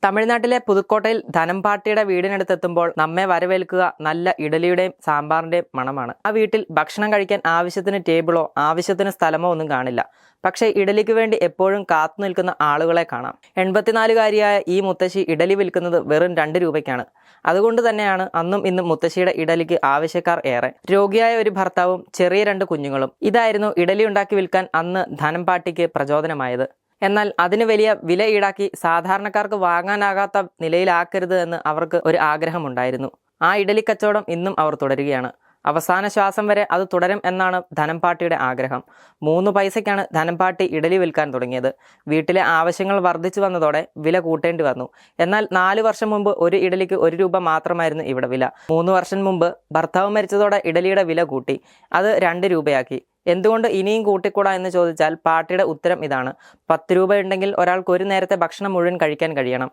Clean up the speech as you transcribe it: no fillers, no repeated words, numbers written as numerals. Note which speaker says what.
Speaker 1: തമിഴ്നാട്ടിലെ പുതുക്കോട്ടയിൽ ധനംപാട്ടിയുടെ വീടിനടുത്തെത്തുമ്പോൾ നമ്മെ വരവേൽക്കുക നല്ല ഇഡലിയുടെയും സാമ്പാറിന്റെയും മണമാണ്. ആ വീട്ടിൽ ഭക്ഷണം കഴിക്കാൻ ആവശ്യത്തിന് ടേബിളോ ആവശ്യത്തിന് സ്ഥലമോ ഒന്നും കാണില്ല. പക്ഷേ ഇഡലിക്ക് വേണ്ടി എപ്പോഴും കാത്തു നിൽക്കുന്ന ആളുകളെ കാണാം. 84-കാരിയായ ഈ മുത്തശ്ശി ഇഡലി വിൽക്കുന്നത് വെറും 2 രൂപയ്ക്കാണ്. അതുകൊണ്ട് തന്നെയാണ് അന്നും ഇന്നും മുത്തശ്ശിയുടെ ഇഡലിക്ക് ആവശ്യക്കാർ ഏറെ. രോഗിയായ ഒരു ഭർത്താവും ചെറിയ 2 കുഞ്ഞുങ്ങളും. ഇതായിരുന്നു ഇഡലി ഉണ്ടാക്കി വിൽക്കാൻ അന്ന് ധനംപാട്ടിക്ക് പ്രചോദനമായത്. എന്നാൽ അതിന് വലിയ വില ഈടാക്കി സാധാരണക്കാർക്ക് വാങ്ങാനാകാത്ത നിലയിലാക്കരുത് എന്ന് അവർക്ക് ഒരു ആഗ്രഹമുണ്ടായിരുന്നു. ആ ഇഡലി കച്ചവടം ഇന്നും അവർ തുടരുകയാണ്. അവസാന ശ്വാസം വരെ അത് തുടരും എന്നാണ് ധനംപാട്ടിയുടെ ആഗ്രഹം. 3 പൈസയ്ക്കാണ് ധനംപാട്ടി ഇഡലി വിൽക്കാൻ തുടങ്ങിയത്. വീട്ടിലെ ആവശ്യങ്ങൾ വർദ്ധിച്ചു വന്നതോടെ വില കൂട്ടേണ്ടി വന്നു. എന്നാൽ 4 വർഷം മുമ്പ് ഒരു ഇഡലിക്ക് 1 രൂപ മാത്രമായിരുന്നു ഇവിടെ വില. 3 വർഷം മുമ്പ് ഭർത്താവ് മരിച്ചതോടെ ഇഡലിയുടെ വില കൂട്ടി. അത് 2 രൂപയാക്കി. എന്തുകൊണ്ട് ഇനിയും കൂട്ടിക്കൂടാ എന്ന് ചോദിച്ചാൽ പാട്ടിയുടെ ഉത്തരം ഇതാണ്: 10 രൂപ ഉണ്ടെങ്കിൽ ഒരാൾക്ക് ഒരു നേരത്തെ ഭക്ഷണം മുഴുവൻ കഴിക്കാൻ കഴിയണം.